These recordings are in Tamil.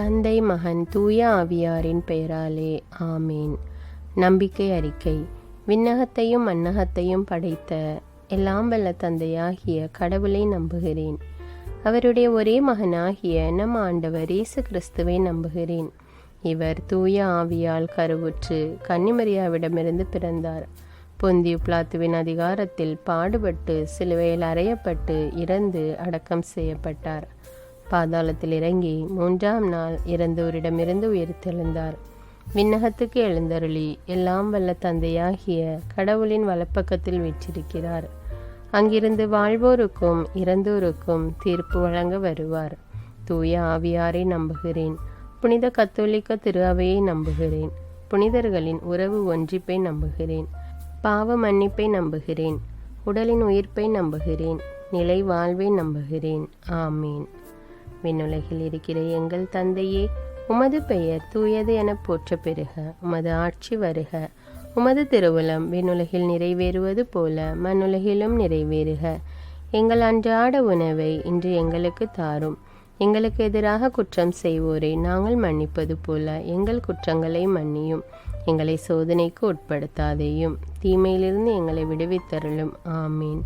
தந்தை, மகன், தூய ஆவியாரின் பெயராலே ஆமேன். நம்பிக்கை அறிக்கை. விண்ணகத்தையும் மண்ணகத்தையும் படைத்த எல்லாம் வல்ல தந்தையாகிய கடவுளை நம்புகிறேன். அவருடைய ஒரே மகனாகிய நம் ஆண்டவர் இயேசு கிறிஸ்துவை நம்புகிறேன். இவர் தூய ஆவியால் கருவுற்று கன்னிமரியாவிடமிருந்து பிறந்தார். பொந்தியு பிலாத்துவின் அதிகாரத்தில் பாடுபட்டு சிலுவையில் அறையப்பட்டு இறந்து அடக்கம் செய்யப்பட்டார். பாதாளத்தில் இறங்கி 3ஆம் நாள் இறந்தோரிடமிருந்து உயிர்த்தெழுந்தார். விண்ணகத்துக்கு எழுந்தருளி எல்லாம் வல்ல தந்தையாகிய கடவுளின் வலப்பக்கத்தில் வீற்றிருக்கிறார். அங்கிருந்து வாழ்வோருக்கும் இறந்தோருக்கும் தீர்ப்பு வழங்க வருவார். தூய ஆவியாரை நம்புகிறேன். புனித கத்தோலிக்க திரு அவையை நம்புகிறேன். புனிதர்களின் உறவு ஒன்றிப்பை நம்புகிறேன். பாவ மன்னிப்பை நம்புகிறேன். உடலின் உயிர்ப்பை நம்புகிறேன். நிலை வாழ்வை நம்புகிறேன். ஆமீன். விண்ணுலகில் இருக்கிற எங்கள் தந்தையே, உமது பெயர் தூயது என போற்ற பெறுக. உமது ஆட்சி வருக. உமது திருவுளம் விண்ணுலகில் நிறைவேறுவது போல மண்ணுலகிலும் நிறைவேறுக. எங்கள் அன்றாட உணவை இன்று எங்களுக்கு தாரும். எங்களுக்கு எதிராக குற்றம் செய்வோரை நாங்கள் மன்னிப்பது போல எங்கள் குற்றங்களை மன்னியும். எங்களை சோதனைக்கு உட்படுத்தாதேயும், தீமையிலிருந்து எங்களை விடுவித்தருளும். ஆமீன்.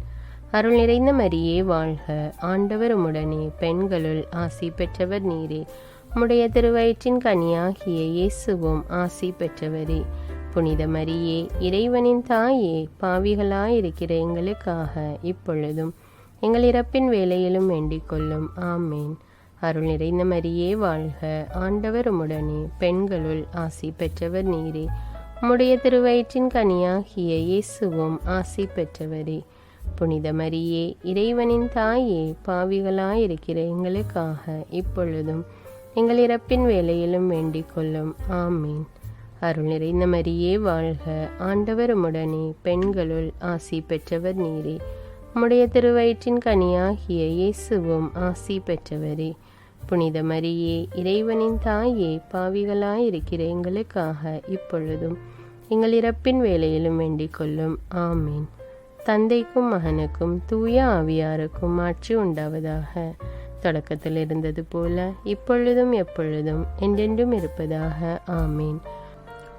அருள் நிறைந்த மரியே வாழ்க. ஆண்டவர் உம்முடனே, பெண்களுள் ஆசி பெற்றவர் நீரே. உம்முடைய திருவயிற்றின் கனியாகிய இயேசுவும் ஆசி பெற்றவரே. புனித மரியே, இறைவனின் தாயே, பாவிகளாயிருக்கிற எங்களுக்காக இப்பொழுதும் எங்கள் இறப்பின் வேளையிலும் வேண்டிக் கொள்ளும். ஆமீன். அருள் நிறைந்த மரியே வாழ்க. ஆண்டவர் உம்முடனே, பெண்களுள் ஆசி பெற்றவர் நீரே. உம்முடைய திருவயிற்றின் கனியாகிய இயேசுவும் ஆசி பெற்றவரே. புனித மரியே, இறைவனின் தாயே, பாவிகளாயிருக்கிற எங்களுக்காக இப்பொழுதும் எங்கள் இறப்பின் வேளையிலும் வேண்டிக் கொள்ளும். ஆமீன். அருள் நிறைந்த மரியே வாழ்க. ஆண்டவர் உம்முடனே, பெண்களுள் ஆசி பெற்றவர் நீரே. உம்முடைய திருவயிற்றின் கனியாகிய இயேசுவும் ஆசி பெற்றவரே. புனித மரியே, இறைவனின் தாயே, பாவிகளாயிருக்கிற எங்களுக்காக இப்பொழுதும் எங்கள் இறப்பின் வேளையிலும் வேண்டிக் கொள்ளும். ஆமீன். தந்தைக்கும் மகனுக்கும் தூய ஆவியாருக்கும் ஆட்சி உண்டாவதாக. தொடக்கத்தில் இருந்தது போல இப்பொழுதும் எப்பொழுதும் என்றென்றும் இருப்பதாக. ஆமீன்.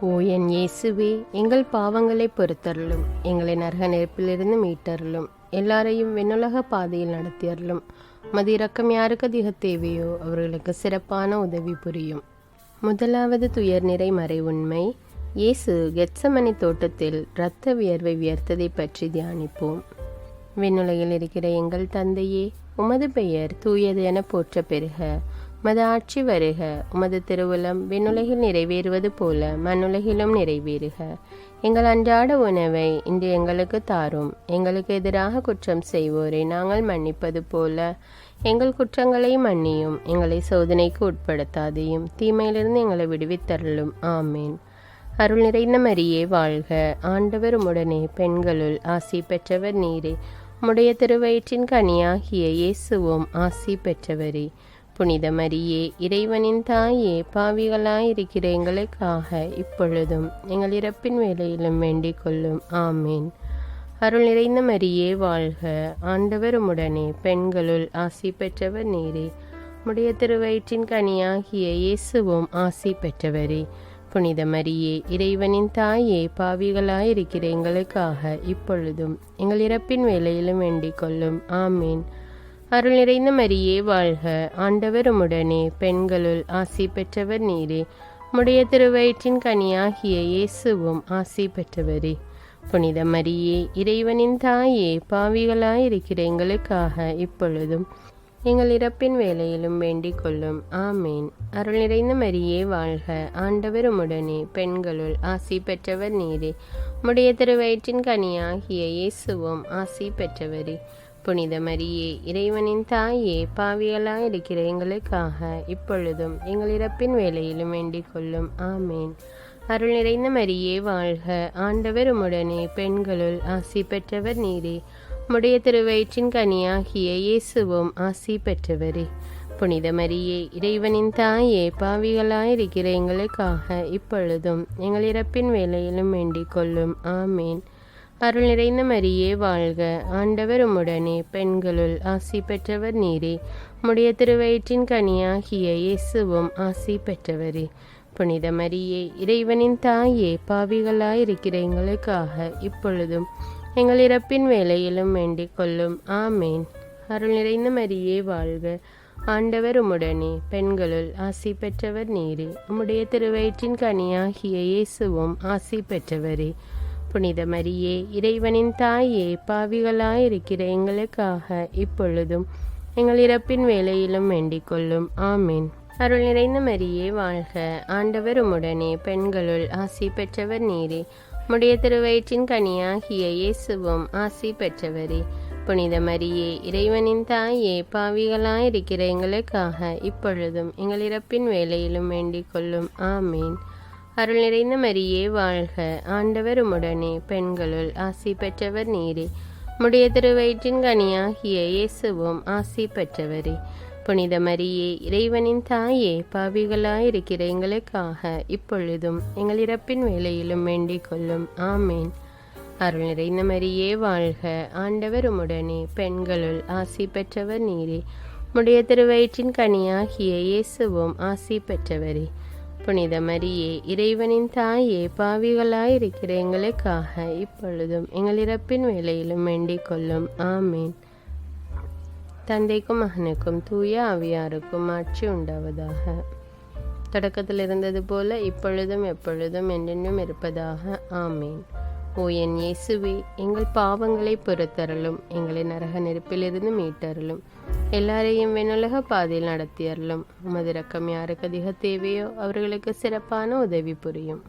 ஓ என் இயேசுவே, எங்கள் பாவங்களை பொறுத்தருளும். எங்களை நரக நெருப்பிலிருந்து மீட்டருளும். எல்லாரையும் விண்ணுலக பாதையில் நடத்தியருளும். மது இரக்கம் யாருக்கு அதிக தேவையோ அவர்களுக்கு சிறப்பான உதவி புரியும். முதலாவது துயர் நிறை மறை உண்மை. இயேசு கெத்சமனி தோட்டத்தில் இரத்த வியர்வை வியர்த்ததை பற்றி தியானிப்போம். விண்ணுலகில் இருக்கிற எங்கள் தந்தையே, உமது பெயர் தூயது என போற்ற பெறுக. உமது ஆட்சி வருக. உமது திருவுளம் விண்ணுலகில் நிறைவேறுவது போல மண்ணுலகிலும் நிறைவேறுக. எங்கள் அன்றாட உணவை இன்று எங்களுக்கு தாரும். எங்களுக்கு எதிராக குற்றம் செய்வோரை நாங்கள் மன்னிப்பது போல எங்கள் குற்றங்களை மன்னியும். எங்களை சோதனைக்கு உட்படுத்தாதையும், தீமையிலிருந்து எங்களை விடுவித்தருளும். ஆமீன். அருள் நிறைந்த மரியே வாழ்க. ஆண்டவர் உம்முடனே, பெண்களுள் ஆசி பெற்றவர் நீரே. உம்முடைய திருவயிற்றின் கனியாகிய இயேசுவும் ஆசி பெற்றவரே. புனித மரியே, இறைவனின் தாயே, பாவிகளாயிருக்கிற எங்களுக்காக இப்பொழுதும் எங்கள் இறப்பின் வேளையிலும் வேண்டிக் கொள்ளும். ஆமீன். அருள் நிறைந்த மரியே வாழ்க. ஆண்டவர் உம்முடனே, பெண்களுள் ஆசி பெற்றவர் நீரே. உம்முடைய திருவயிற்றின் கனியாகிய இயேசுவும் ஆசி பெற்றவரே. புனித மரியே, இறைவனின் தாயே, பாவிகளாயிருக்கிற எங்களுக்காக இப்பொழுதும் எங்கள் இறப்பின் வேளையிலும் வேண்டிக் கொள்ளும். ஆமீன். அருள் நிறைந்த மரியே வாழ்க. ஆண்டவர் உம்முடனே, பெண்களுள் ஆசி பெற்றவர் நீரே. உம்முடைய திருவயிற்றின் கனியாகிய இயேசுவும் ஆசி பெற்றவரே. புனித மரியே, இறைவனின் தாயே, பாவிகளாயிருக்கிற எங்களுக்காக இப்பொழுதும் எங்கள் இறப்பின் வேளையிலும் வேண்டிக் கொள்ளும். ஆமீன். அருள் நிறைந்த மரியே வாழ்க. ஆண்டவர் உம்முடனே, பெண்களுள் ஆசி பெற்றவர் நீரே. உம்முடைய திருவயிற்றின் கனியாகிய இயேசுவும் ஆசி பெற்றவரே. புனித மரியே, இறைவனின் தாயே, பாவிகளாயிருக்கிற எங்களுக்காக இப்பொழுதும் எங்கள் இறப்பின் வேளையிலும் வேண்டிக் கொள்ளும். ஆமீன். அருள் நிறைந்த மரியே வாழ்க. ஆண்டவர் உம்முடனே, பெண்களுள் ஆசி பெற்றவர் நீரே. உம்முடைய திருவயிற்றின் கனியாகிய இயேசுவும் ஆசி பெற்றவரே. புனித மரியே, இறைவனின் தாயே, பாவிகளாயிருக்கிற எங்களுக்காக இப்பொழுதும் எங்கள் இறப்பின் வேளையிலும் வேண்டிக் கொள்ளும். ஆமீன். அருள் நிறைந்த மரியே வாழ்க, ஆண்டவர் உம்முடனே, பெண்களுள் ஆசி பெற்றவர் நீரே. உம்முடைய திருவயிற்றின் கனியாகிய இயேசுவும் ஆசி பெற்றவரே. புனித மரியே, இறைவனின் தாயே, பாவிகளாயிருக்கிற எங்களுக்காக இப்பொழுதும் எங்கள் இறப்பின் வேளையிலும் வேண்டிக் கொள்ளும். ஆமேன். அருள் நிறைந்த மரியே வாழ்க, ஆண்டவர் உம்முடனே, பெண்களுள் ஆசி பெற்றவர் நீரே. உம்முடைய திருவயிற்றின் கனியாகிய இயேசுவும் ஆசி பெற்றவரே. புனித மரியே, இறைவனின் தாயே, பாவிகளாயிருக்கிற எங்களுக்காக இப்பொழுதும் எங்கள் இறப்பின் வேளையிலும் வேண்டிக் கொள்ளும். ஆமேன். அருள் நிறைந்த மரியே வாழ்க, ஆண்டவர் உம்முடனே, பெண்களுள் ஆசி பெற்றவர் நீரே. உம்முடைய திருவயிற்றின் கனியாகிய இயேசுவும் ஆசி பெற்றவரே. புனித மரியே, இறைவனின் தாயே, பாவிகளாயிருக்கிற எங்களுக்காக இப்பொழுதும் எங்கள் இறப்பின் வேளையிலும் வேண்டிக் கொள்ளும். ஆமேன். அருள் நிறைந்த மரியே வாழ்க, ஆண்டவர் உம்முடனே, பெண்களுள் ஆசி பெற்றவர் நீரே. உம்முடைய திருவயிற்றின் கனியாகிய இயேசுவும் ஆசி பெற்றவரே. புனித மரியே, இறைவனின் தாயே, பாவிகளாயிருக்கிற எங்களுக்காக இப்பொழுதும் எங்கள் இறப்பின் வேளையிலும் வேண்டிக் கொள்ளும். ஆமேன். அருள் நிறைந்த மரியே வாழ்க, ஆண்டவர் உம்முடனே, பெண்களுள் ஆசி பெற்றவர் நீரே. உம்முடைய திருவயிற்றின் கனியாகிய இயேசுவும் ஆசி பெற்றவரே. புனித மரியே, இறைவனின் தாயே, பாவிகளாயிருக்கிற எங்களுக்காக இப்பொழுதும் எங்கள் இறப்பின் வேளையிலும் வேண்டிக் கொள்ளும். ஆமேன். தந்தைக்கும் மகனுக்கும் தூய ஆவியாருக்கும் ஆட்சி உண்டாவதாக. தொடக்கத்தில் இருந்தது போல இப்பொழுதும் எப்பொழுதும் என்றென்றும் இருப்பதாக. ஆமேன். ஓ என் இயேசுவே, எங்கள் பாவங்களை பொறுத்தருளும், எங்களை நரக நெருப்பிலிருந்து மீட்டருளும், எல்லாரையும் விண்ணுலக பாதையில் நடத்தியருளும். உமது இரக்கம் யாருக்கு அதிக தேவையோ அவர்களுக்கு சிறப்பான உதவி புரியும்.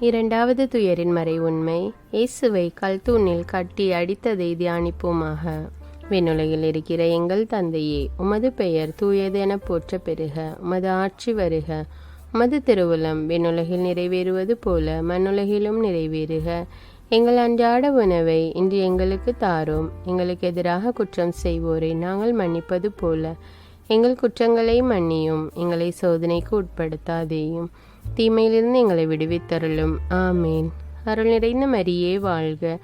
இரண்டாவது துயரின் மறை உண்மை. இயேசுவை கல்தூணில் கட்டி அடித்ததை தியானிப்போமாக. விண்ணுலகில் இருக்கிற எங்கள் தந்தையே, உமது பெயர் தூயது என போற்ற பெறுக. உமது ஆட்சி வருக. உமது திருவுளம் விண்ணுலகில் நிறைவேறுவது போல மண்ணுலகிலும் நிறைவேறுக. எங்கள் அன்றாட உணவை இன்று எங்களுக்கு தாரும். எங்களுக்கு எதிராக குற்றம் செய்வோரை நாங்கள் மன்னிப்பது போல எங்கள் குற்றங்களை மன்னியும். எங்களை சோதனைக்கு உட்படுத்தாதேயும், தீமையிலிருந்து எங்களை விடுவித்தருளும். ஆமேன். அருள் நிறைந்த மரியே வாழ்க,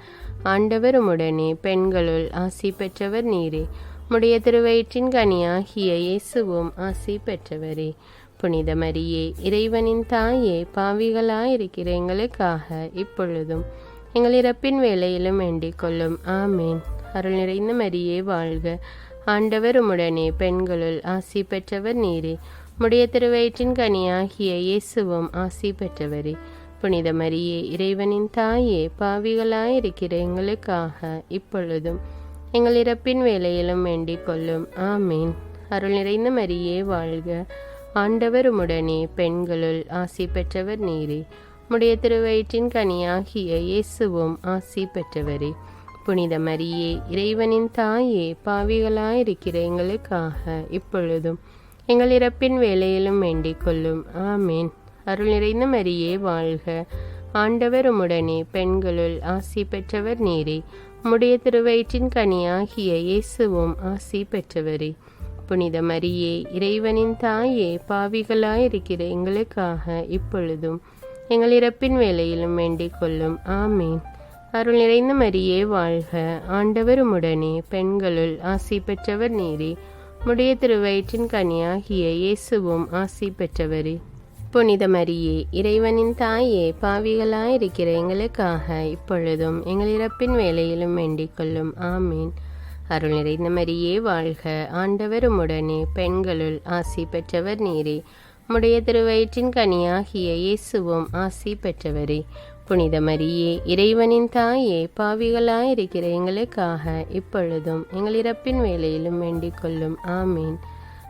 ஆண்டவர் உம்முடனே, பெண்களுள் ஆசி பெற்றவர் நீரே. உம்முடைய திருவயிற்றின் கனியாகிய இயேசுவும் ஆசி பெற்றவரே. புனித மரியே, இறைவனின் தாயே, பாவிகளாயிருக்கிற எங்களுக்காக இப்பொழுதும் எங்கள் இறப்பின் வேளையிலும் வேண்டிக் கொள்ளும். ஆமேன். அருள் நிறைந்த மரியே வாழ்க, ஆண்டவர் உம்முடனே, பெண்களுள் ஆசி பெற்றவர் நீரே. உம்முடைய திருவயிற்றின் கனியாகிய இயேசுவும் ஆசி பெற்றவரே. புனித மரியே, இறைவனின் தாயே, பாவிகளாயிருக்கிற எங்களுக்காக இப்பொழுதும் எங்கள் இறப்பின் வேளையிலும் வேண்டிக் கொள்ளும். ஆமேன். அருள் நிறைந்த மரியே வாழ்க, ஆண்டவர் உம்முடனே, பெண்களுள் ஆசி பெற்றவர் நீரே. உம்முடைய திருவயிற்றின் கனியாகிய இயேசுவும் ஆசி பெற்றவரே. புனித மரியே, இறைவனின் தாயே, பாவிகளாயிருக்கிற எங்களுக்காக இப்பொழுதும் எங்கள் இறப்பின் வேளையிலும் வேண்டிக் கொள்ளும். ஆமேன். அருள் நிறைந்த மரியே வாழ்க, ஆண்டவர் உம்முடனே, பெண்களுள் ஆசி பெற்றவர் நீரே. உம்முடைய திருவயிற்றின் கனியாகிய இயேசுவும் ஆசி பெற்றவரே. புனித மரியே, இறைவனின் தாயே, பாவிகளாயிருக்கிற எங்களுக்காக இப்பொழுதும் எங்கள் இறப்பின் வேளையிலும் வேண்டிக் கொள்ளும். ஆமேன். அருள் நிறைந்த மரியே வாழ்க, ஆண்டவர் உம்முடனே, பெண்களுள் ஆசி பெற்றவர் நீரே. உம்முடைய திருவயிற்றின் கனியாகிய இயேசுவும் ஆசி பெற்றவரே. புனித மரியே, இறைவனின் தாயே, பாவிகளாயிருக்கிற எங்களுக்காக இப்பொழுதும் எங்கள் இறப்பின் வேளையிலும் வேண்டிக் கொள்ளும். ஆமேன். அருள் நிறைந்த மரியே வாழ்க, ஆண்டவர் உம்முடனே, பெண்களுள் ஆசி பெற்றவர் நீரே. உம்முடைய திருவயிற்றின் கனியாகிய இயேசுவும் ஆசி பெற்றவரே. புனித மரியே, இறைவனின் தாயே, பாவிகளாயிருக்கிற எங்களுக்காக இப்பொழுதும் எங்கள் இறப்பின் வேளையிலும் வேண்டிக் கொள்ளும். ஆமேன்.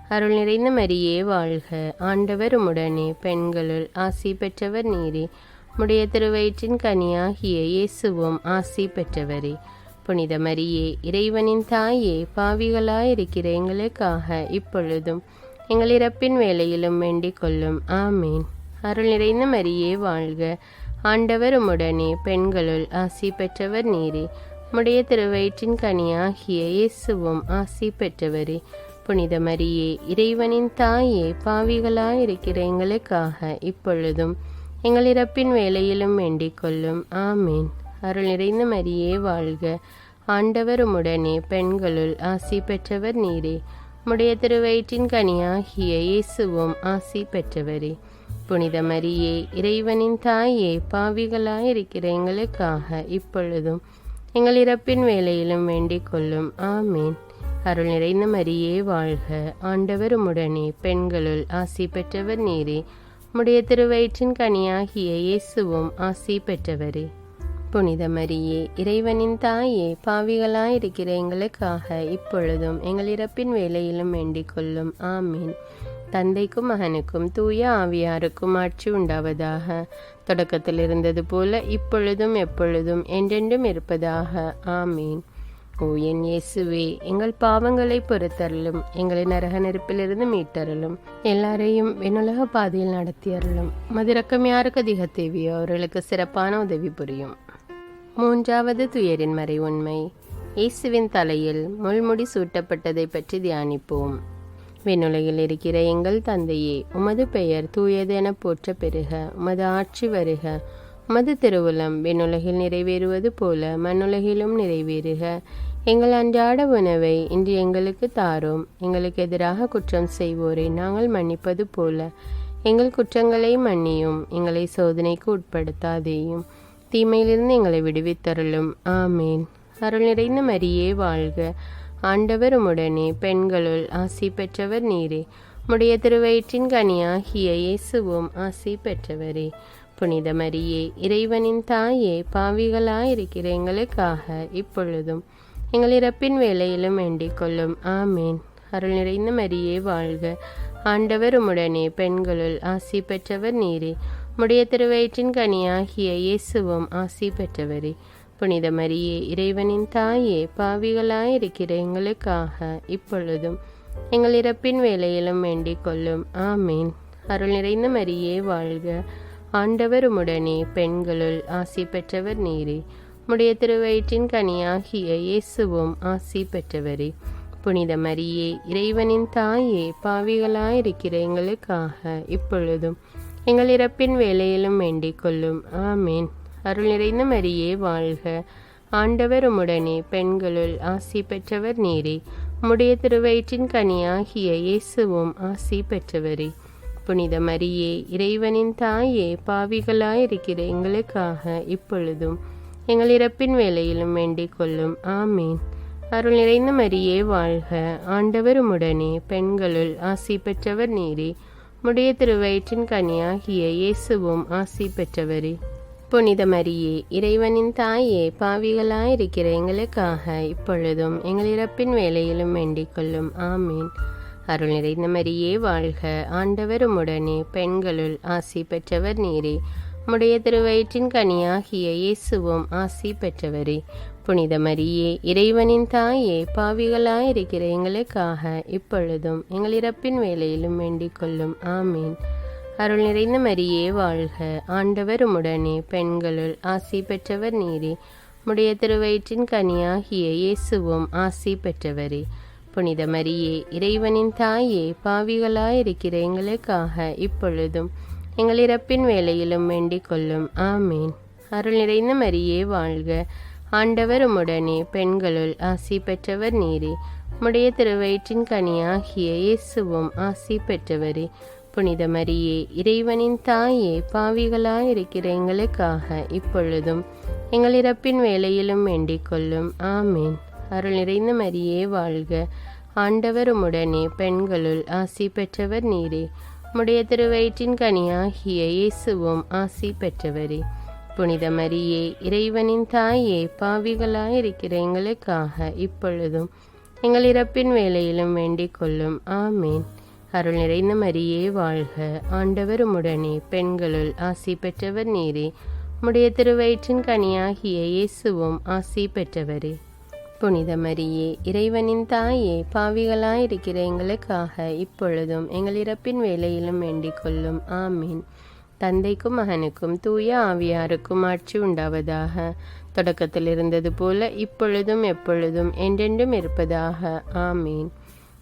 அருள் நிறைந்த மரியே வாழ்க, ஆண்டவர் உம்முடனே, பெண்களுள் ஆசி பெற்றவர் நீரே. உம்முடைய திருவயிற்றின் கனியாகிய இயேசுவும் ஆசி பெற்றவரே. புனித மரியே, இறைவனின் தாயே, பாவிகளாயிருக்கிற எங்களுக்காக இப்பொழுதும் எங்கள் இறப்பின் வேளையிலும் வேண்டிக் கொள்ளும். ஆமேன். அருள் நிறைந்த மரியே வாழ்க, ஆண்டவர் உம்முடனே, பெண்களுள் ஆசி பெற்றவர் நீரே. உம்முடைய திருவயிற்றின் கனியாகிய இயேசுவும் ஆசி பெற்றவரே. புனித மரியே, இறைவனின் தாயே, பாவிகளாயிருக்கிற எங்களுக்காக இப்பொழுதும் எங்கள் இறப்பின் வேளையிலும் வேண்டிக் கொள்ளும். ஆமேன். அருள் நிறைந்த மரியே வாழ்க. ஆண்டவர் உம்முடனே, பெண்களுள் ஆசி பெற்றவர் நீரே. உம்முடைய திருவயிற்றின் கனியாகிய இயேசுவும் ஆசி பெற்றவரே. புனித மரியே, இறைவனின் தாயே, பாவிகளாயிருக்கிற எங்களுக்காக இப்பொழுதும் எங்கள் இறப்பின் வேளையிலும் வேண்டிக் கொள்ளும். ஆமீன். அருள் நிறைந்த மரியே வாழ்க. ஆண்டவர் உம்முடனே, பெண்களுள் ஆசி பெற்றவர் நீரே. உம்முடைய திருவயிற்றின் கனியாகிய இயேசுவும் ஆசி பெற்றவரே. புனித மரியே, இறைவனின் தாயே, பாவிகளாயிருக்கிற எங்களுக்காக இப்பொழுதும் எங்கள் இறப்பின் வேளையிலும் வேண்டிக் கொள்ளும். ஆமீன். தந்தைக்கும் மகனுக்கும் தூய ஆவியாருக்கும் ஆட்சி உண்டாவதாக. தொடக்கத்தில் இருந்தது போல இப்பொழுதும் எப்பொழுதும் என்றென்றும் இருப்பதாக. ஆமீன். ஓ என் இயேசுவே, எங்கள் பாவங்களை பொறுத்தருளும், எங்களை நரக நெருப்பிலிருந்து மீட்டருளும், எல்லாரையும் விண்ணுலக பாதையில் நடத்தியருளும். மதிரக்கம் யாருக்கு அதிக தேவையோ அவர்களுக்கு சிறப்பான உதவி புரியும். மூன்றாவது துயரின் மறை உண்மை. இயேசுவின் தலையில் முள்முடி சூட்டப்பட்டதை பற்றி தியானிப்போம். விண்ணுலகில் இருக்கிற எங்கள் தந்தையே, உமது பெயர் தூயது என போற்ற பெறுக. உமது ஆட்சி வருக. உமது திருவுளம் விண்ணுலகில் நிறைவேறுவது போல மண்ணுலகிலும் நிறைவேறுக. எங்கள் அன்றாட உணவை இன்று எங்களுக்கு தாரும். எங்களுக்கு எதிராக குற்றம் செய்வோரை நாங்கள் மன்னிப்பது போல எங்கள் குற்றங்களை மன்னியும். எங்களை சோதனைக்கு உட்படுத்தாதேயும், தீமையிலிருந்து எங்களை விடுவித்தருளும். ஆமீன். அருள் நிறைந்த மரியே வாழ்க. ஆண்டவர் உம்முடனே, பெண்களுள் ஆசி பெற்றவர் நீரே. உம்முடைய திருவயிற்றின் கனியாகிய இயேசுவும் ஆசி பெற்றவரே. புனித மரியே, இறைவனின் தாயே, பாவிகளாயிருக்கிற எங்களுக்காக இப்பொழுதும் எங்கள் இறப்பின் வேளையிலும் வேண்டிக் கொள்ளும். ஆமீன். அருள் நிறைந்த மரியே வாழ்க. ஆண்டவர் உம்முடனே, பெண்களுள் ஆசி பெற்றவர் நீரே. உம்முடைய திருவயிற்றின் கனியாகிய இயேசுவும் ஆசி பெற்றவரே. புனித மரியே, இறைவனின் தாயே, பாவிகளாயிருக்கிற எங்களுக்காக இப்பொழுதும் எங்கள் இறப்பின் வேளையிலும் வேண்டிக் கொள்ளும். ஆமீன். அருள் நிறைந்த மரியே வாழ்க. ஆண்டவர் உம்முடனே, பெண்களுள் ஆசி பெற்றவர் நீரே. உம்முடைய திருவயிற்றின் கனியாகிய இயேசுவும் ஆசி பெற்றவரே. புனித மரியே, இறைவனின் தாயே, பாவிகளாயிருக்கிற எங்களுக்காக இப்பொழுதும் எங்கள் இறப்பின் வேளையிலும் வேண்டிக் கொள்ளும். ஆமீன். அருள் நிறைந்த மரியே வாழ்க. ஆண்டவர் உம்முடனே, பெண்களுள் ஆசி பெற்றவர் நீரே. உம்முடைய திருவயிற்றின் கனியாகிய இயேசுவும் ஆசி பெற்றவரே. புனித மரியே, இறைவனின் தாயே, பாவிகளாயிருக்கிற எங்களுக்காக இப்பொழுதும் எங்கள் இறப்பின் வேளையிலும் வேண்டிக் கொள்ளும். ஆமீன். அருள் நிறைந்த மரியே வாழ்க. ஆண்டவர் உம்முடனே, பெண்களுள் ஆசி பெற்றவர் நீரே. உம்முடைய திருவயிற்றின் கனியாகிய இயேசுவும் ஆசி பெற்றவரே. புனித மரியே, இறைவனின் தாயே, பாவிகளாயிருக்கிற எங்களுக்காக இப்பொழுதும் எங்கள் இறப்பின் வேளையிலும் வேண்டிக் கொள்ளும். ஆமீன். அருள் நிறைந்த மரியே வாழ்க. ஆண்டவர் உம்முடனே, பெண்களுள் ஆசி பெற்றவர் நீரே. உம்முடைய திருவயிற்றின் கனியாகிய இயேசுவும் ஆசி பெற்றவரே. புனித மரியே, இறைவனின் தாயே, பாவிகளாயிருக்கிற எங்களுக்காக இப்பொழுதும் எங்கள் இறப்பின் வேளையிலும் வேண்டிக் கொள்ளும். ஆமீன். அருள் நிறைந்த மரியே வாழ்க. ஆண்டவர் உம்முடனே, பெண்களுள் ஆசி பெற்றவர் நீரே. உம்முடைய திருவயிற்றின் கனியாகிய இயேசுவும் ஆசி பெற்றவரே. புனித மரியே, இறைவனின் தாயே, பாவிகளாயிருக்கிற எங்களுக்காக இப்பொழுதும் எங்கள் இறப்பின் வேளையிலும் வேண்டிக் கொள்ளும். ஆமீன். அருள் நிறைந்த மரியே வாழ்க. ஆண்டவர் உம்முடனே, பெண்களுள் ஆசி பெற்றவர் நீரே. உம்முடைய திருவயிற்றின் கனியாகிய இயேசுவும் ஆசி பெற்றவரே. புனித மரியே, இறைவனின் தாயே, பாவிகளாயிருக்கிற எங்களுக்காக இப்பொழுதும் எங்கள் இறப்பின் வேளையிலும் வேண்டிக் கொள்ளும். ஆமீன். அருள் நிறைந்த மரியே வாழ்க. ஆண்டவர் உம்முடனே, பெண்களுள் ஆசி பெற்றவர் நீரே. உம்முடைய திருவயிற்றின் கனியாகிய இயேசுவும் ஆசி பெற்றவரே. புனித மரியே, இறைவனின் தாயே, பாவிகளாயிருக்கிற எங்களுக்காக இப்பொழுதும் எங்கள் இறப்பின் வேளையிலும் வேண்டிக் கொள்ளும். ஆமீன். அருள் நிறைந்த மரியே வாழ்க. ஆண்டவர் உம்முடனே, பெண்களுள் ஆசி பெற்றவர் நீரே. உம்முடைய திருவயிற்றின் கனியாகிய இயேசுவும் ஆசி பெற்றவரே. புனித மரியே, இறைவனின் தாயே, பாவிகளாயிருக்கிற எங்களுக்காக இப்பொழுதும் எங்கள் இறப்பின் வேளையிலும் வேண்டிக் கொள்ளும். ஆமீன். தந்தைக்கும் மகனுக்கும் தூய ஆவியாருக்கும் ஆட்சி உண்டாவதாக. தொடக்கத்தில் இருந்தது போல இப்பொழுதும் எப்பொழுதும் என்றென்றும் இருப்பதாக. ஆமீன்.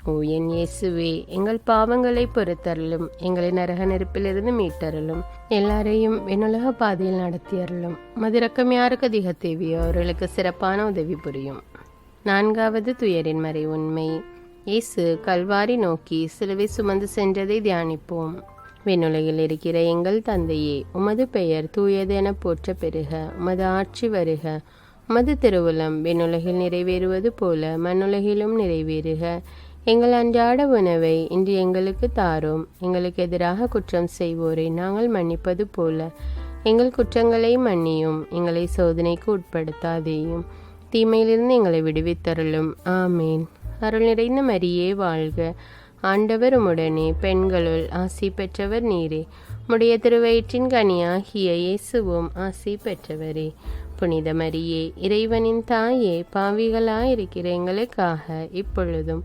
ஓ என் இயேசுவே, எங்கள் பாவங்களை பொறுத்தருளும், எங்களை நரக நெருப்பிலிருந்து மீட்டருளும், எல்லாரையும் விண்ணுலக பாதையில் நடத்தியருளும். மதிரக்கம் யாருக்கு அதிக தேவையோ அவர்களுக்கு சிறப்பான உதவி புரியும். 4வது துயரின் மறை உண்மை. இயேசு கல்வாரி நோக்கி சிலுவை சுமந்து சென்றதை தியானிப்போம். விண்ணுலகில் இருக்கிற எங்கள் தந்தையே, உமது பெயர் தூயது என போற்ற பெறுக. உமது ஆட்சி வருக. உமது திருவுளம் விண்ணுலகில் நிறைவேறுவது போல மண்ணுலகிலும் நிறைவேறுக. எங்கள் அன்றாட உணவை இன்று எங்களுக்கு தாரும். எங்களுக்கு எதிராக குற்றம் செய்வோரை நாங்கள் மன்னிப்பது போல எங்கள் குற்றங்களை மன்னியும். எங்களை சோதனைக்கு உட்படுத்தாதேயும், தீமையிலிருந்து எங்களை விடுவித்தருளும். ஆமேன். அருள் நிறைந்த மரியே வாழ்க. ஆண்டவர் உம்முடனே, பெண்களுள் ஆசி பெற்றவர் நீரே. உம்முடைய திருவயிற்றின் கனியாகிய இயேசுவும் ஆசி பெற்றவரே. புனித மரியே, இறைவனின் தாயே, பாவிகளாயிருக்கிற எங்களுக்காக இப்பொழுதும்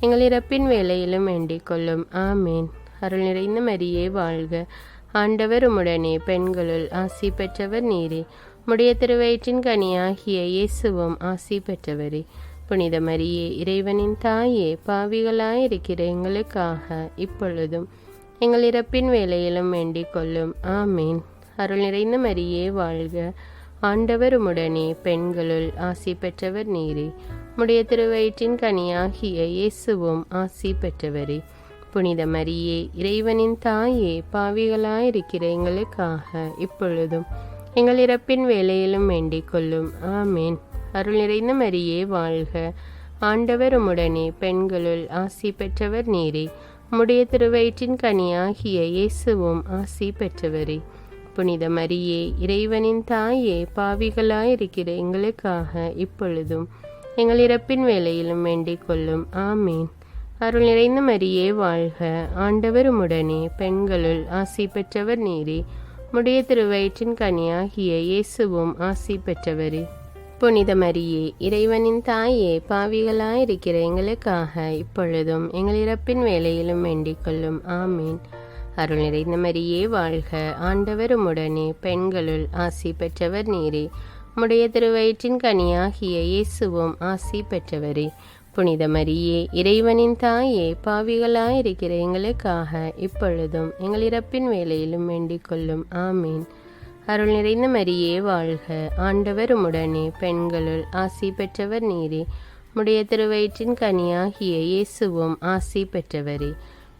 எங்கள் இறப்பின் வேளையிலும் வேண்டிக் கொள்ளும். ஆமேன். அருள் நிறைந்த மரியே வாழ்க. ஆண்டவர் உம்முடனே, பெண்களுள் ஆசி பெற்றவர் நீரே. உம்முடைய திருவயிற்றின் கனியாகிய இயேசுவும் ஆசி பெற்றவரே. புனித மரியே, இறைவனின் தாயே, பாவிகளாயிருக்கிற எங்களுக்காக இப்பொழுதும் எங்கள் இறப்பின் வேளையிலும் வேண்டிக் கொள்ளும். ஆமேன். அருள் நிறைந்த மரியே வாழ்க. ஆண்டவர் உம்முடனே, பெண்களுள் ஆசி பெற்றவர் நீரே. உம்முடைய திருவயிற்றின் கனியாகிய இயேசுவும் ஆசி பெற்றவரே. புனித மரியே, இறைவனின் தாயே, பாவிகளாயிருக்கிற எங்களுக்காக இப்பொழுதும் எங்கள் இறப்பின் வேளையிலும் வேண்டிக் கொள்ளும். ஆமேன். அருள் நிறைந்த மரியே வாழ்க. ஆண்டவர் உம்முடனே, பெண்களுள் ஆசி பெற்றவர் நீரே. உம்முடைய திருவயிற்றின் கனியாகிய இயேசுவும் ஆசி பெற்றவரே. புனித மரியே, இறைவனின் தாயே, பாவிகளாயிருக்கிற எங்களுக்காக இப்பொழுதும் எங்கள் இறப்பின் வேளையிலும் வேண்டிக் கொள்ளும். ஆமேன். அருள் நிறைந்த மரியே வாழ்க. ஆண்டவர் உம்முடனே, பெண்களுள் ஆசி பெற்றவர் நீரே. உம்முடைய திருவயிற்றின் கனியாகிய இயேசுவும் ஆசி பெற்றவரே. புனித மரியே, இறைவனின் தாயே, பாவிகளாயிருக்கிற எங்களுக்காக இப்பொழுதும் எங்கள் இறப்பின் வேளையிலும் வேண்டிக் கொள்ளும். ஆமேன். அருள் நிறைந்த மரியே வாழ்க. ஆண்டவர் உம்முடனே, பெண்களுள் ஆசி பெற்றவர் நீரே. உம்முடைய திருவயிற்றின் கனியாகிய இயேசுவும் ஆசி பெற்றவரே. புனித மரியே, இறைவனின் தாயே, பாவிகளாயிருக்கிற எங்களுக்காக இப்பொழுதும் எங்கள் இறப்பின் வேளையிலும் வேண்டிக் கொள்ளும். ஆமேன். அருள் நிறைந்த மரியே வாழ்க. ஆண்டவர் உம்முடனே, பெண்களுள் ஆசி பெற்றவர் நீரே. உம்முடைய திருவயிற்றின் கனியாகிய இயேசுவும் ஆசி பெற்றவரே.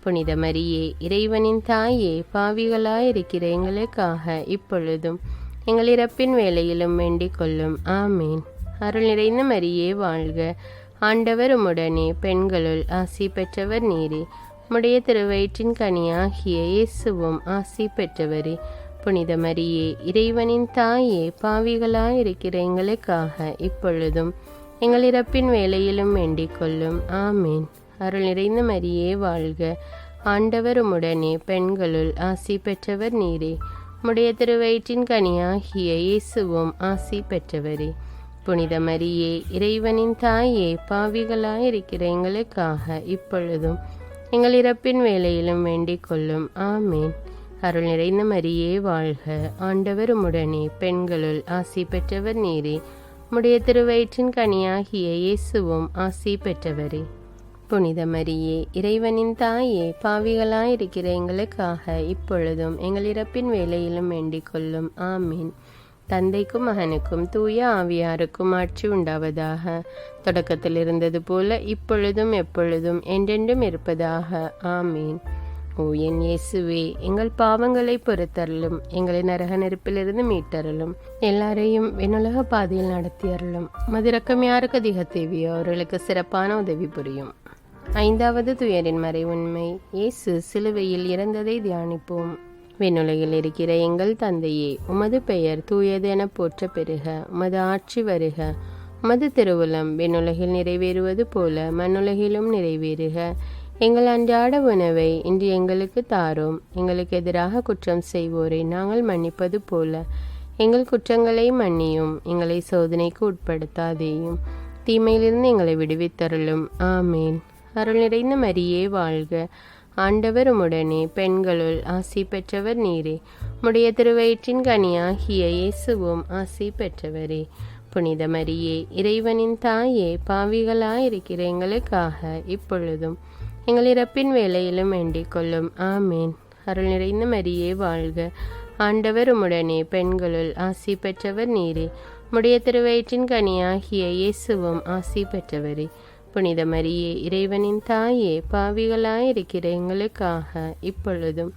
புனித மரியே, இறைவனின் தாயே, பாவிகளாயிருக்கிற எங்களுக்காக இப்பொழுதும் எங்கள் இறப்பின் வேளையிலும் வேண்டிக் கொள்ளும். ஆமேன். அருள் நிறைந்த மரியே வாழ்க. ஆண்டவர் உம்முடனே, பெண்களுள் ஆசி பெற்றவர் நீரே. உம்முடைய திருவயிற்றின் கனியாகிய இயேசுவும் ஆசி பெற்றவரே. புனித மரியே, இறைவனின் தாயே, பாவிகளாயிருக்கிற எங்களுக்காக இப்பொழுதும் எங்கள் இறப்பின் வேளையிலும் வேண்டிக் கொள்ளும். ஆமேன். அருள் நிறைந்த மரியே வாழ்க. ஆண்டவர் உம்முடனே, பெண்களுள் ஆசி பெற்றவர் நீரே. உம்முடைய திருவயிற்றின் கனியாகிய இயேசுவும் ஆசி பெற்றவரே. புனித மரியே, இறைவனின் தாயே, பாவிகளாயிருக்கிற எங்களுக்காக இப்பொழுதும் எங்கள் இறப்பின் வேளையிலும் வேண்டிக் கொள்ளும். ஆமேன். அருள் நிறைந்த மரியே வாழ்க. ஆண்டவர் உம்முடனே, பெண்களுள் ஆசி பெற்றவர் நீரே. உம்முடைய திருவயிற்றின் கனியாகிய இயேசுவும் ஆசி பெற்றவரே. புனித மரியே, இறைவனின் தாயே, பாவிகளாயிருக்கிற எங்களுக்காக இப்பொழுதும் எங்கள் இறப்பின் வேளையிலும் வேண்டிக் கொள்ளும். ஆமீன். தந்தைக்கும் மகனுக்கும் தூய ஆவியாருக்கும் ஆட்சி உண்டாவதாக. தொடக்கத்தில் இருந்தது போல இப்பொழுதும் எப்பொழுதும் என்றென்றும் இருப்பதாக. ஆமீன். ஓ என் இயேசுவே, எங்கள் பாவங்களை பொறுத்தருளும், எங்களை நரக நெருப்பிலிருந்து மீட்டருளும், எல்லாரையும் விண்ணுலக பாதையில் நடத்தியருளும். மதிரக்கம் யாருக்கு அதிக தேவையோ அவர்களுக்கு சிறப்பான உதவி புரியும். 5வது துயரின் மறை உண்மை. இயேசு சிலுவையில் இறந்ததை தியானிப்போம். விண்ணுலகில் இருக்கிற எங்கள் தந்தையே, உமது பெயர் தூயது என போற்ற பெறுக. உமது ஆட்சி வருக. உமது திருவுளம் விண்ணுலகில் நிறைவேறுவது போல மண்ணுலகிலும் நிறைவேறுக. எங்கள் அன்றாட உணவை இன்று எங்களுக்கு தாரும். எங்களுக்கு எதிராக குற்றம் செய்வோரை நாங்கள் மன்னிப்பது போல எங்கள் குற்றங்களை மன்னியும். எங்களை சோதனைக்கு உட்படுத்தாதேயும், தீமையிலிருந்து எங்களை விடுவித்தருளும். ஆமேன். அருள் நிறைந்த மரியே வாழ்க. ஆண்டவர் உம்முடனே, பெண்களுள் ஆசி பெற்றவர் நீரே. உம்முடைய திருவயிற்றின் கனியாகிய இயேசுவும் ஆசி பெற்றவரே. புனித மரியே, இறைவனின் தாயே, பாவிகளாயிருக்கிற எங்களுக்காக இப்பொழுதும் எங்கள் இறப்பின் வேளையிலும் வேண்டிக் கொள்ளும். ஆமேன். அருள் நிறைந்த மரியே வாழ்க. ஆண்டவர் உம்முடனே, பெண்களுள் ஆசி பெற்றவர் நீரே. உம்முடைய திருவயிற்றின் கனியாகிய இயேசுவும் ஆசி பெற்றவரே. புனித மரியே, இறைவனின் தாயே, பாவிகளாயிருக்கிற எங்களுக்காக இப்பொழுதும்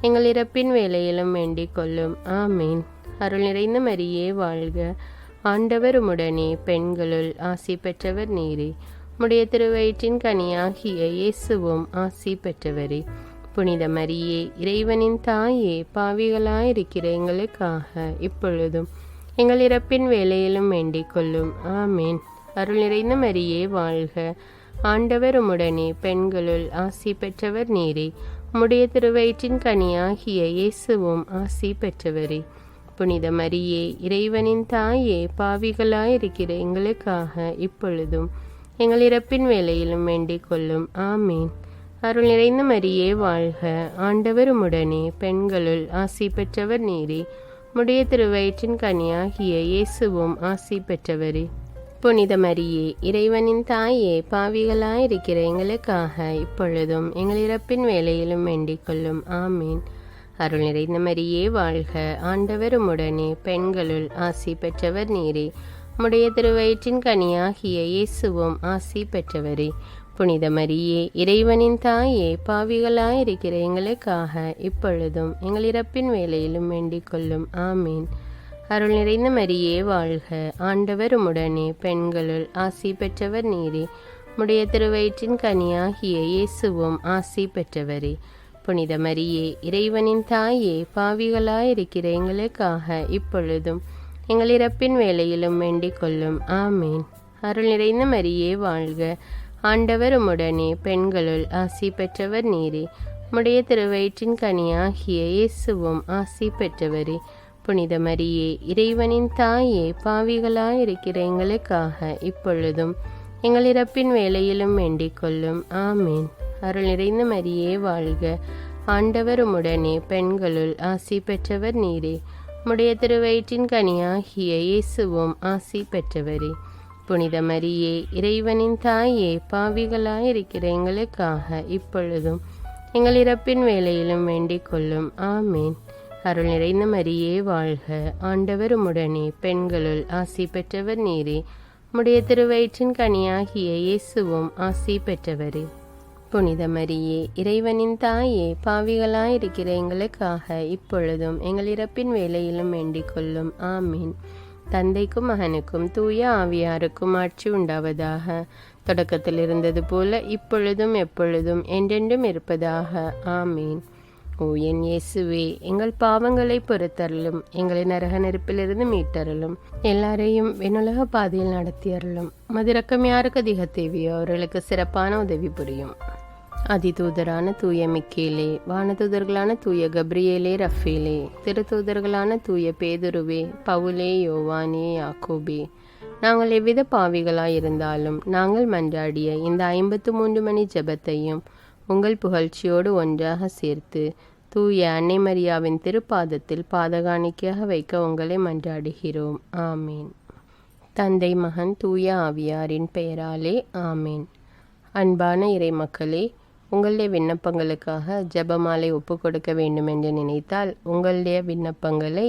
எங்கள் இறப்பின் வேளையிலும் வேண்டிக் கொள்ளும். ஆமேன். அருள் நிறைந்த மரியே வாழ்க. ஆண்டவர் உம்முடனே, பெண்களுள் ஆசி பெற்றவர் நீரே. உம்முடைய திருவயிற்றின் கனியாகிய இயேசுவும் ஆசி பெற்றவரே. புனித மரியே, இறைவனின் தாயே, பாவிகளாயிருக்கிற எங்களுக்காக இப்பொழுதும் எங்கள் இறப்பின் வேளையிலும் வேண்டிக் கொள்ளும். ஆமேன். அருள் நிறைந்த மரியே வாழ்க. ஆண்டவர் உம்முடனே, பெண்களுள் ஆசி பெற்றவர் நீரே. உம்முடைய திருவயிற்றின் கனியாகிய இயேசுவும் ஆசி பெற்றவரே. புனித மரியே, இறைவனின் தாயே, பாவிகளாயிருக்கிற எங்களுக்காக இப்பொழுதும் எங்கள் இறப்பின் வேளையிலும் வேண்டிக் கொள்ளும். ஆமேன். அருள் நிறைந்த மரியே வாழ்க. ஆண்டவர் உம்முடனே, பெண்களுள் ஆசி பெற்றவர் நீரே. உம்முடைய திருவயிற்றின் கனியாகிய இயேசுவும் ஆசி பெற்றவரே. புனித மரியே, இறைவனின் தாயே, பாவிகளாயிருக்கிற எங்களுக்காக இப்பொழுதும் எங்கள் இறப்பின் வேளையிலும் வேண்டிக் கொள்ளும். ஆமேன். அருள் நிறைந்த மரியே வாழ்க. ஆண்டவர் உம்முடனே, பெண்களுள் ஆசி பெற்றவர் நீரே. உம்முடைய திருவயிற்றின் கனியாகிய இயேசுவும் ஆசி பெற்றவரே. புனித மரியே, இறைவனின் தாயே, பாவிகளாயிருக்கிற எங்களுக்காக இப்பொழுதும் எங்கள் இறப்பின் வேளையிலும் வேண்டிக் கொள்ளும். ஆமேன். அருள் நிறைந்த மரியே வாழ்க. ஆண்டவர் உம்முடனே, பெண்களுள் ஆசி பெற்றவர் நீரே. உம்முடைய திருவயிற்றின் கனியாகிய இயேசுவும் ஆசி பெற்றவரே. புனித மரியே, இறைவனின் தாயே, பாவிகளாயிருக்கிற எங்களுக்காக இப்பொழுதும் எங்கள் இறப்பின் வேளையிலும் வேண்டிக் கொள்ளும். ஆமேன். அருள் நிறைந்த மரியே வாழ்க. ஆண்டவர் உம்முடனே, பெண்களுள் ஆசி பெற்றவர் நீரே. உம்முடைய திருவயிற்றின் கனியாகிய இயேசுவும் ஆசி பெற்றவரே. புனித மரியே, இறைவனின் தாயே, பாவிகளாயிருக்கிற எங்களுக்காக இப்பொழுதும் எங்கள் இறப்பின் வேளையிலும் வேண்டிக் கொள்ளும். ஆமேன். அருள் நிறைந்த மரியே வாழ்க. ஆண்டவர் உம்முடனே, பெண்களுள் ஆசி பெற்றவர் நீரே. உம்முடைய திருவயிற்றின் கனியாகிய இயேசுவும் ஆசி பெற்றவரே. புனித மரியே, இறைவனின் தாயே, பாவிகளாயிருக்கிற எங்களுக்காக இப்பொழுதும் எங்கள் இறப்பின் வேளையிலும் வேண்டிக் கொள்ளும். ஆமேன். அருள் நிறைந்த மரியே வாழ்க. ஆண்டவர் உம்முடனே, பெண்களுள் ஆசி பெற்றவர் நீரே. உம்முடைய திருவயிற்றின் கனியாகிய இயேசுவும் ஆசி பெற்றவரே. புனித மரியே, இறைவனின் தாயே, பாவிகளாயிருக்கிற எங்களுக்காக இப்பொழுதும் எங்கள் இறப்பின் வேளையிலும் வேண்டிக் கொள்ளும். ஆமீன். தந்தைக்கும் மகனுக்கும் தூய ஆவியாருக்கும் ஆட்சி உண்டாவதாக. தொடக்கத்தில் இருந்தது போல இப்பொழுதும் எப்பொழுதும் என்றென்றும் இருப்பதாக. ஆமீன். ஓ என் இயேசுவே, எங்கள் பாவங்களை பொறுத்தருளும், எங்களை நரக நெருப்பிலிருந்து மீட்டருளும், எல்லாரையும் விண்ணுலக பாதையில் நடத்தியருளும். மதிரக்கம் யாருக்கு அதிக தேவையோ அவர்களுக்கு சிறப்பான உதவி புரியும். அதிதூதரான தூய மிக்கேலே, வானதூதர்களான தூய கப்ரியேலே, ரஃபேலே, திருத்தூதர்களான தூய பேதுருவே, பவுலே, யோவானே, யாக்கோபே, நாங்கள் எவ்வித பாவிகளாயிருந்தாலும் நாங்கள் மன்றாடிய இந்த 53 மணி ஜெபத்தையும் உங்கள் புகழ்ச்சியோடு ஒன்றாக சேர்த்து தூய அன்னை மரியாவின் திருப்பாதத்தில் பாதகாணிக்கையாக வைக்க உங்களை மன்றாடுகிறோம். ஆமீன். தந்தை, மகன், தூய ஆவியாரின் பெயராலே ஆமீன். அன்பான இறை மக்களே, உங்களுடைய விண்ணப்பங்களுக்காக ஜெபமாலை ஒப்பு கொடுக்க வேண்டும் என்று நினைத்தால் உங்களுடைய விண்ணப்பங்களை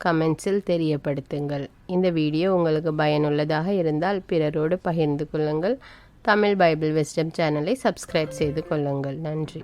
கமெண்ட்ஸில் தெரியப்படுத்துங்கள். இந்த வீடியோ உங்களுக்கு பயனுள்ளதாக இருந்தால் பிறரோடு பகிர்ந்து கொள்ளுங்கள். தமிழ் பைபிள் விஸ்டம் சேனலை சப்ஸ்கிரைப் செய்து கொள்ளுங்கள். நன்றி.